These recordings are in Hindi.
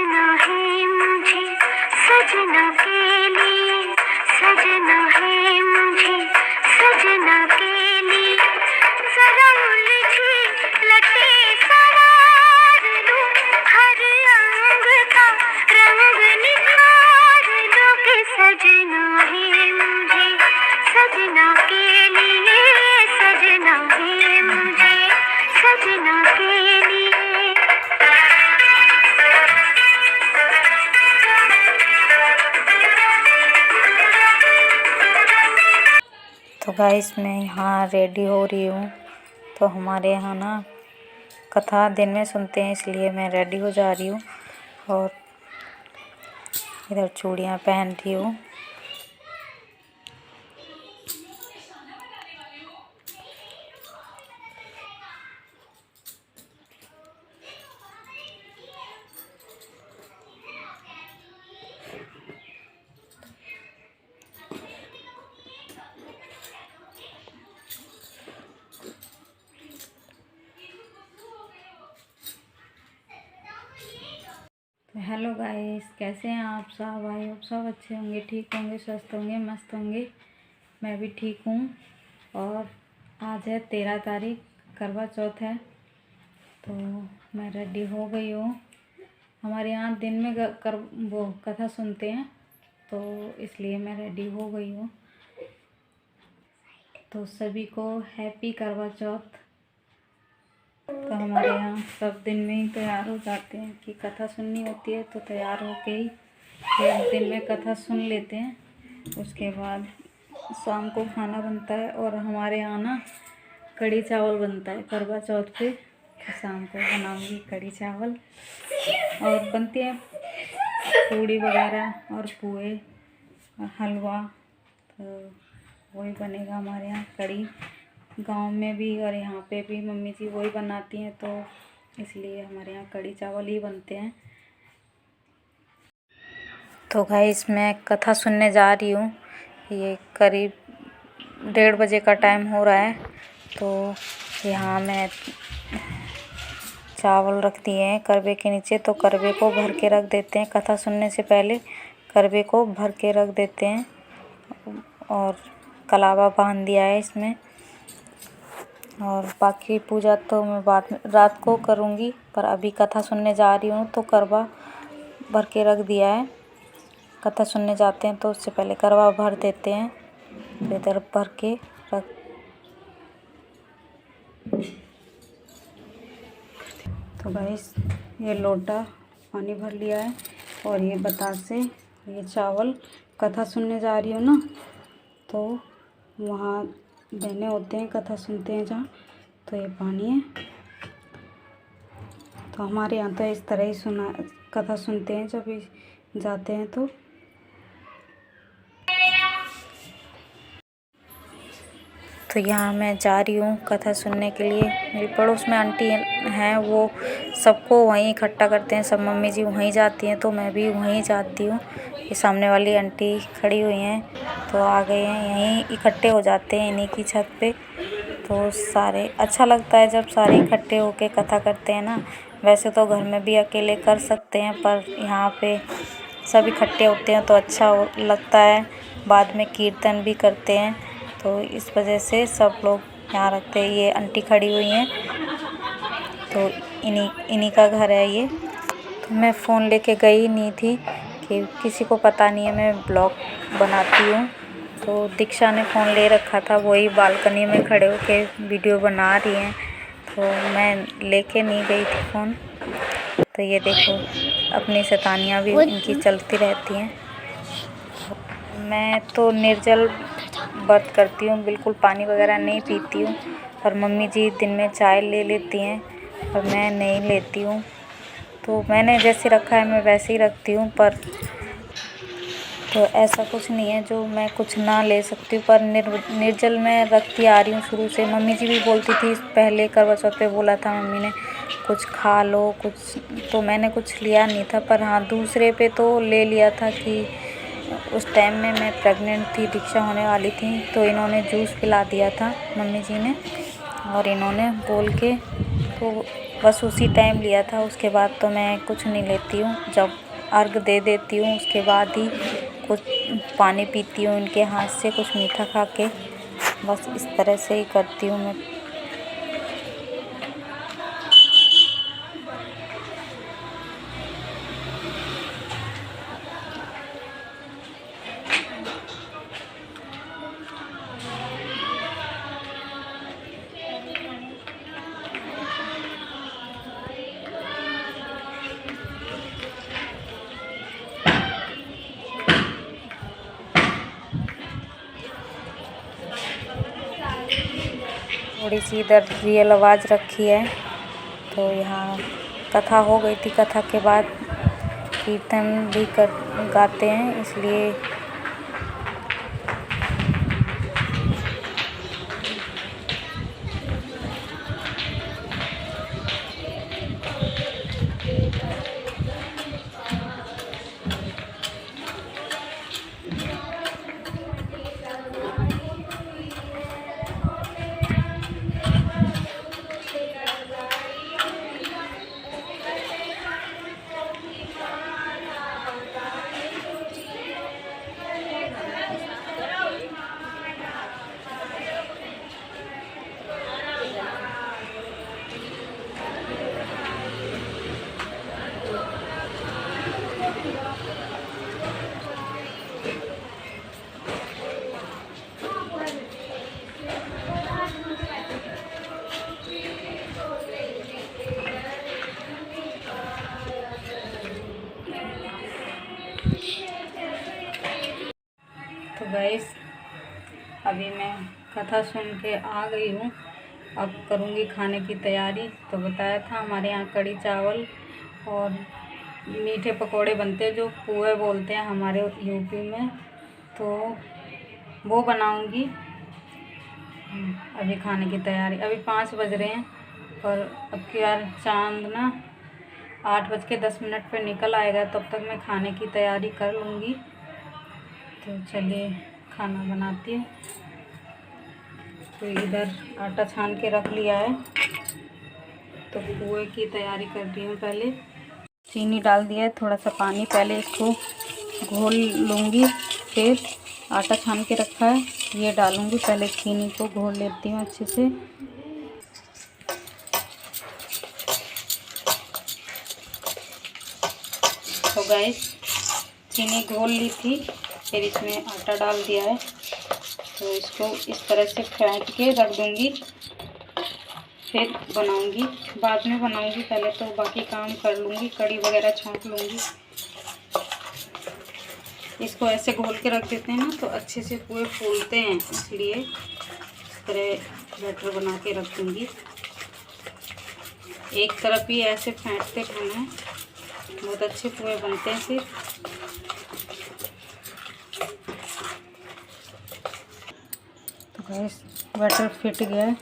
सजना है मुझे सजना के लिए, सजना है मुझे सजना के लिए। जरा उलझी लटे सवार लूं, हर अंग का रंग निखार लूं कि सजना है मुझे सजना के लिए, सजना है मुझे सजना के लिए। तो गाइस मैं यहाँ रेडी हो रही हूँ। तो हमारे यहाँ ना कथा दिन में सुनते हैं, इसलिए मैं रेडी हो जा रही हूँ और इधर चूड़ियाँ पहन रही हूँ। हेलो गाइस, कैसे हैं आप सब? आई होप सब अच्छे होंगे, ठीक होंगे, स्वस्थ होंगे, मस्त होंगे। मैं भी ठीक हूँ। और आज है 13 तारीख, करवा चौथ है। तो मैं रेडी हो गई हूँ। हमारे यहाँ दिन में वो कथा सुनते हैं, तो इसलिए मैं रेडी हो गई हूँ। तो सभी को हैप्पी करवा चौथ। तो हमारे यहाँ सब दिन में ही तैयार हो जाते हैं कि कथा सुननी होती है, तो तैयार होके ही एक दिन में कथा सुन लेते हैं। उसके बाद शाम को खाना बनता है और हमारे यहाँ ना कढ़ी चावल बनता है करवा चौथ पे। तो शाम को बनाऊंगी कढ़ी चावल और बनती है पूड़ी वगैरह और पुए और हलवा। तो वही बनेगा हमारे यहाँ कढ़ी। गांव में भी और यहाँ पे भी मम्मी जी वही बनाती हैं, तो इसलिए हमारे यहाँ कढ़ी चावल ही बनते हैं। तो गाइस मैं कथा सुनने जा रही हूँ। ये करीब 1:30 बजे का टाइम हो रहा है। तो यहाँ मैं चावल रख दिए हैं करवे के नीचे। तो करवे को भर के रख देते हैं, कथा सुनने से पहले करवे को भर के रख देते हैं। और कलावा बांध दिया है इसमें। और बाकी पूजा तो मैं बाद में रात को करूँगी, पर अभी कथा सुनने जा रही हूँ तो करवा भर के रख दिया है। कथा सुनने जाते हैं तो उससे पहले करवा भर देते हैं। तो इधर भर के रख। तो गाइस ये लोटा पानी भर लिया है और ये बतासे, ये चावल कथा सुनने जा रही हूँ ना, तो वहाँ देने होते हैं, कथा सुनते हैं जहाँ। तो ये पानी है। तो हमारे यहाँ तो इस तरह ही कथा सुनते हैं जब जाते हैं। तो यहाँ मैं जा रही हूँ कथा सुनने के लिए। मेरी पड़ोस में आंटी हैं, वो सबको वहीं इकट्ठा करते हैं। सब मम्मी जी वहीं जाती हैं, तो मैं भी वहीं जाती हूँ। ये सामने वाली आंटी खड़ी हुई हैं, तो आ गए हैं, यहीं इकट्ठे हो जाते हैं इन्हीं की छत पे। तो सारे अच्छा लगता है जब सारे इकट्ठे होके कथा करते हैं ना। वैसे तो घर में भी अकेले कर सकते हैं, पर यहाँ पे सब इकट्ठे होते हैं तो अच्छा लगता है। बाद में कीर्तन भी करते हैं, तो इस वजह से सब लोग यहाँ रखते हैं। ये आंटी खड़ी हुई हैं, तो इन्हीं का घर है ये। तो मैं फ़ोन लेके गई नहीं थी कि किसी को पता नहीं है मैं ब्लॉग बनाती हूँ। तो दीक्षा ने फ़ोन ले रखा था, वही बालकनी में खड़े होके वीडियो बना रही हैं, तो मैं लेके नहीं गई थी फ़ोन। तो ये देखो अपनी शैतानियाँ भी इनकी चलती रहती हैं। मैं तो निर्जल व्रत करती हूँ, बिल्कुल पानी वगैरह नहीं पीती हूँ। और मम्मी जी दिन में चाय ले लेती हैं और मैं नहीं लेती हूँ। तो मैंने जैसे रखा है मैं वैसे ही रखती हूँ, पर तो ऐसा कुछ नहीं है जो मैं कुछ ना ले सकती हूँ। पर निर्जल मैं रखती आ रही हूँ शुरू से। मम्मी जी भी बोलती थी, पहले करवा चौथ पे बोला था मम्मी ने कुछ खा लो कुछ, तो मैंने कुछ लिया नहीं था। पर हाँ दूसरे पे तो ले लिया था कि उस टाइम में मैं प्रेग्नेंट थी, दीक्षा होने वाली थी, तो इन्होंने जूस पिला दिया था मम्मी जी ने। और इन्होंने बोल के तो बस उसी टाइम लिया था, उसके बाद तो मैं कुछ नहीं लेती हूँ। जब अर्घ दे देती हूँ उसके बाद ही कुछ पानी पीती हूँ इनके हाथ से, कुछ मीठा खा के। बस इस तरह से ही करती हूँ मैं। थोड़ी सी इधर रियल आवाज़ रखी है, तो यहाँ कथा हो गई थी। कथा के बाद कीर्तन भी गाते हैं, इसलिए तो गाइस अभी मैं कथा सुन के आ गई हूँ। अब करूँगी खाने की तैयारी। तो बताया था हमारे यहाँ कढ़ी चावल और मीठे पकोड़े बनते हैं, जो पुए बोलते हैं हमारे यूपी में, तो वो बनाऊँगी। अभी खाने की तैयारी, अभी 5 बज रहे हैं, पर अब की यार चांद ना 8:10 पे निकल आएगा, तब तक मैं खाने की तैयारी कर लूँगी। तो चलिए खाना बनाती हूँ। तो इधर आटा छान के रख लिया है, तो पुए की तैयारी कर रही हूँ। पहले चीनी डाल दिया है, थोड़ा सा पानी, पहले इसको घोल लूँगी। फिर आटा छान के रखा है ये डालूँगी, पहले चीनी को घोल लेती हूँ अच्छे से। तो गाइस चीनी घोल ली थी, फिर इसमें आटा डाल दिया है, तो इसको इस तरह से फेंट के रख दूँगी। फिर बनाऊँगी, बाद में बनाऊँगी, पहले तो बाकी काम कर लूँगी, कड़ी वगैरह छौंक लूँगी। इसको ऐसे घोल के रख देते हैं ना, तो अच्छे से पूरे फूलते हैं, इसलिए इस तरह बैटर बना के रख दूँगी। एक तरफ ही ऐसे फेंटते रहना है, बहुत अच्छे पूरे बनते हैं। फिर तो गैस बैटर फिट गया है,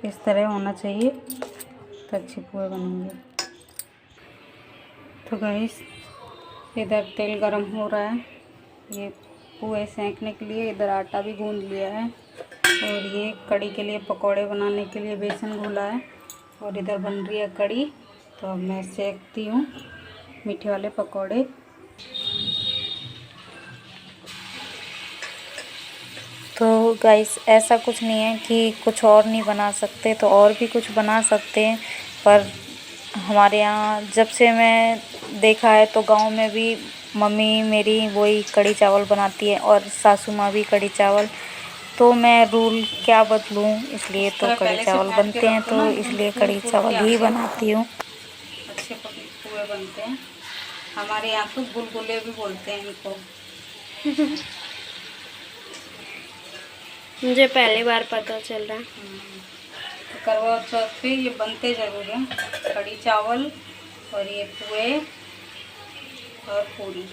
इस तरह होना चाहिए, तो अच्छे पूरे बनेंगे। तो गैस इधर तेल गरम हो रहा है, ये पुए सेंकने के लिए। इधर आटा भी गूंद लिया है, और ये कड़ी के लिए पकोड़े बनाने के लिए बेसन घोला है, और इधर बन रही है कड़ी। तो अब मैं सेकती हूँ मीठे वाले पकोड़े। तो गाइस ऐसा कुछ नहीं है कि कुछ और नहीं बना सकते, तो और भी कुछ बना सकते हैं। पर हमारे यहाँ जब से मैं देखा है, तो गांव में भी मम्मी मेरी वही कढ़ी चावल बनाती है, और सासू माँ भी कढ़ी चावल। तो मैं रूल क्या बदलूं, इसलिए तो कढ़ी चावल बनते हैं, तो इसलिए कढ़ी चावल ही बनाती हूँ। अच्छे पूरे बनते हैं हमारे यहाँ, तो गुलगुले भी बोलते हैं इनको। मुझे पहली बार पता चल रहा है। तो करवा चौथ पे ये बनते ज़रूर हैं, कढ़ी चावल और ये पुए और पूरी।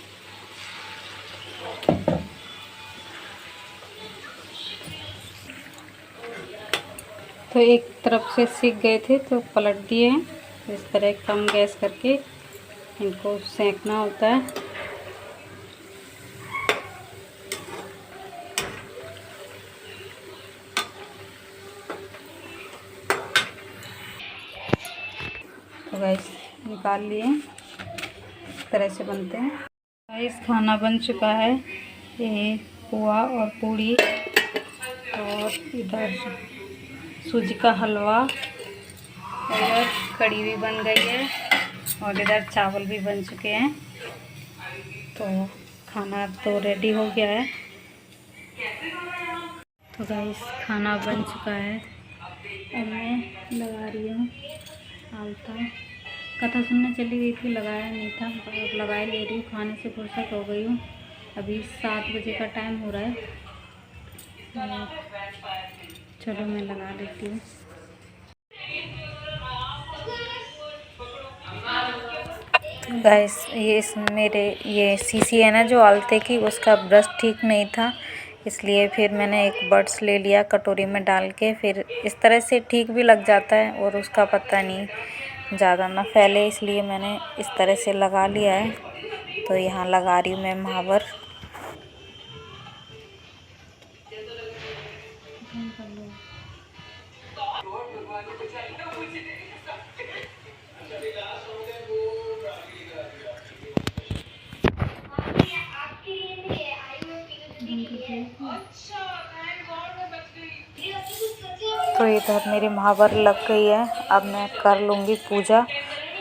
तो एक तरफ से सीख गए थे, तो पलट दिए हैं। इस तरह कम गैस करके इनको सेंकना होता है। तो गाइस निकाल लिए, इस तरह से बनते हैं। गाइस खाना बन चुका है, ये पोहा और पूड़ी और इधर सूजी का हलवा, इधर कढ़ी भी बन गई है और इधर चावल भी बन चुके हैं। तो खाना तो रेडी हो गया है। तो गाइस खाना बन चुका है, अब मैं लगा रही हूँ आलता। कथा सुनने चली गई थी, लगाया नहीं था, अब लगाए ले रही हूँ। खाने से फुर्सत हो गई हूँ, अभी 7 बजे का टाइम हो रहा है। चलो मैं लगा लेती हूँ। गाइस मेरे ये शीशी है ना जो आलते की, उसका ब्रश ठीक नहीं था, इसलिए फिर मैंने एक बड्स ले लिया कटोरी में डाल के। फिर इस तरह से ठीक भी लग जाता है और उसका पता नहीं ज़्यादा ना फैले, इसलिए मैंने इस तरह से लगा लिया है। तो यहाँ लगा रही हूँ मैं महावर। तो इधर मेरी महावर लग गई है, अब मैं कर लूँगी पूजा।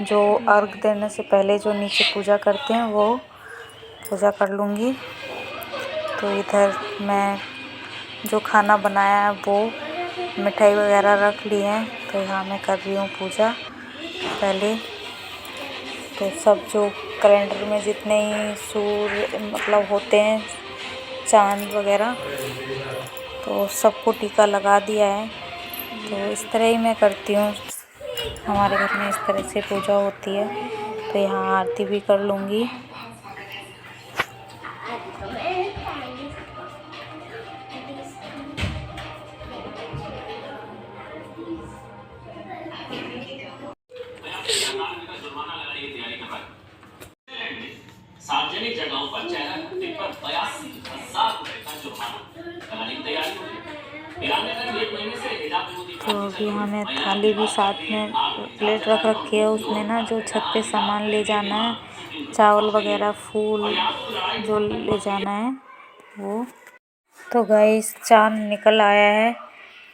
जो अर्घ देने से पहले जो नीचे पूजा करते हैं वो पूजा कर लूँगी। तो इधर मैं जो खाना बनाया है वो मिठाई वगैरह रख ली है, तो यहाँ मैं कर रही हूँ पूजा पहले। तो सब जो कैलेंडर में जितने ही सूर्य मतलब होते हैं, चांद वगैरह, तो सबको टीका लगा दिया है। तो इस तरह ही मैं करती हूँ, हमारे घर में इस तरह से पूजा होती है। तो यहाँ आरती भी कर लूँगी। सार्वजनिक जगहों पर चेहरा ढकने पर 82,000 रुपए का जुर्माना लगाने की तैयारी हो गई। तो अभी यहाँ मैं थाली भी साथ में प्लेट रख रखी है, उसमें ना जो छत पे सामान ले जाना है, चावल वगैरह, फूल जो ले जाना है वो। तो गाइस चांद निकल आया है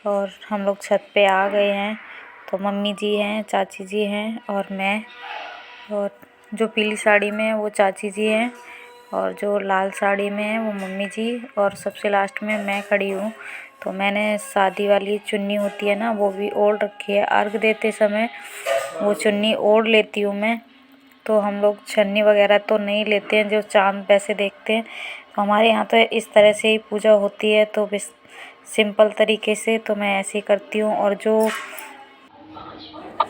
और हम लोग छत पे आ गए हैं। तो मम्मी जी हैं, चाची जी हैं और मैं, और जो पीली साड़ी में है वो चाची जी हैं और जो लाल साड़ी में है वो मम्मी जी, और सबसे लास्ट में मैं खड़ी हूँ। तो मैंने शादी वाली चुन्नी होती है ना वो भी ओढ़ रखी है, अर्घ देते समय वो चुन्नी ओढ़ लेती हूँ मैं। तो हम लोग छन्नी वगैरह तो नहीं लेते हैं, जो चांद वैसे देखते हैं। तो हमारे यहाँ तो इस तरह से ही पूजा होती है, तो बस सिंपल तरीके से तो मैं ऐसे ही करती हूँ। और जो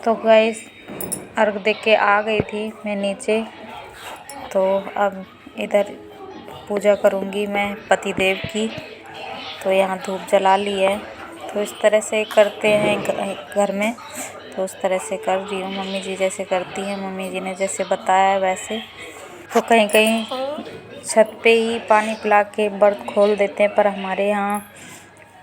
तो गाइस अर्घ दे के आ गई थी मैं नीचे, तो अब इधर पूजा करूँगी मैं पतिदेव की। तो यहाँ धूप जला ली है, तो इस तरह से करते हैं घर में, तो उस तरह से कर रही हूँ। मम्मी जी जैसे करती हैं, मम्मी जी ने जैसे बताया है वैसे। तो कहीं कहीं छत पे ही पानी पिला के व्रत खोल देते हैं, पर हमारे यहाँ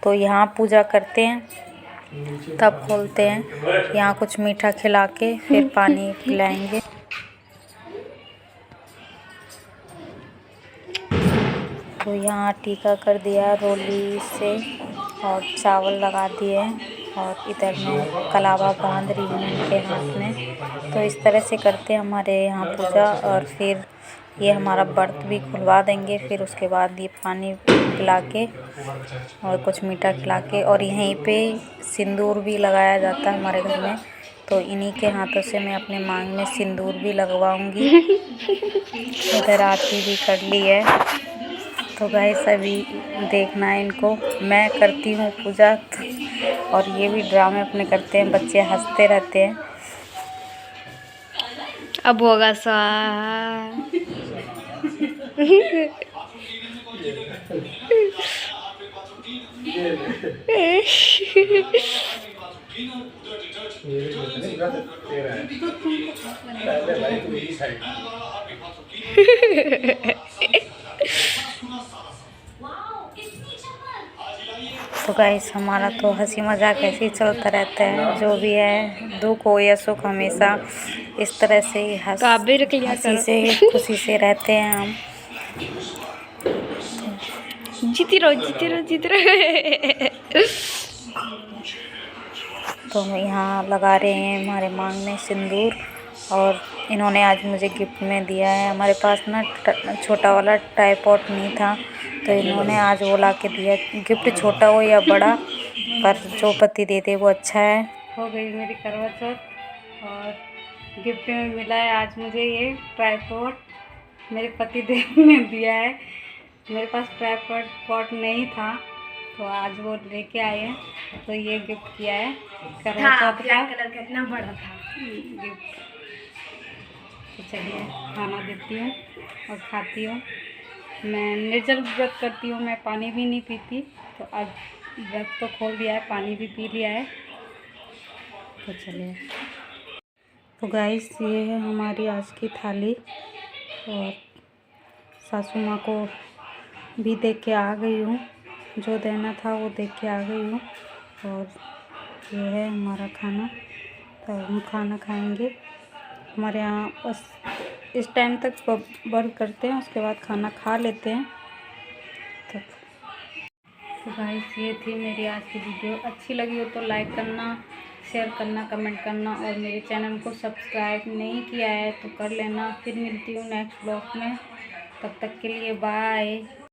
तो यहाँ पूजा करते हैं तब खोलते हैं। यहाँ कुछ मीठा खिला के फिर पानी पिलाएंगे। तो यहाँ टीका कर दिया रोली से और चावल लगा दिए और इधर मैं कलावा बांध रही हूँ उनके हाथ में। तो इस तरह से करते हैं हमारे यहाँ पूजा। और फिर ये हमारा व्रत भी खुलवा देंगे, फिर उसके बाद ये पानी पिला के और कुछ मीठा खिला के, और यहीं पे सिंदूर भी लगाया जाता है हमारे घर में। तो इन्हीं के हाथों से मैं अपने मांग में सिंदूर भी लगवाऊंगी। इधर आरती भी कर ली है। तो गाइस अभी देखना है इनको, मैं करती हूँ पूजा और ये भी ड्रामे अपने करते हैं, बच्चे हंसते रहते हैं। अब होगा स्वाहा। तो गाइस हमारा तो हंसी मजाक ऐसे ही चलता रहता है, जो भी है दुख हो या सुख हमेशा इस तरह से काबे रख लिया हंसी करो। से खुशी से रहते हैं हम। जीती रहो जीती रहो जीती रहो। तो हम यहाँ लगा रहे हैं हमारे मांग में सिंदूर, और इन्होंने आज मुझे गिफ्ट में दिया है। हमारे पास ना छोटा वाला ट्राइपॉड नहीं था, तो इन्होंने आज वो ला के दिया। गिफ्ट छोटा हो या बड़ा, पर जो पति दे दे वो अच्छा है। हो गई मेरी करवा चौथ और गिफ्ट में मिला है आज मुझे ये ट्राइपॉड, मेरे पति देव ने दिया है। मेरे पास ट्राइपॉड नहीं था, तो आज वो लेके आए हैं, तो ये गिफ्ट किया है करवा चौथ का। कलर कितना बड़ा था गिफ्ट। तो चलिए खाना देती हूँ और खाती हूँ। मैं निर्जल व्रत करती हूँ, मैं पानी भी नहीं पीती, तो आज व्रत तो खोल दिया है, पानी भी पी लिया है। तो चलिए, तो गाइस ये है हमारी आज की थाली, और सासू माँ को भी देख के आ गई हूँ, जो देना था वो देख के आ गई हूँ। और ये है हमारा खाना, तो हम खाना खाएंगे। हमारे यहाँ बस इस टाइम तक बंद करते हैं, उसके बाद खाना खा लेते हैं। तो गाइस ये थी मेरी आज की वीडियो। अच्छी लगी हो तो लाइक करना, शेयर करना, कमेंट करना, और मेरे चैनल को सब्सक्राइब नहीं किया है तो कर लेना। फिर मिलती हूँ नेक्स्ट ब्लॉग में, तब तक के लिए बाय।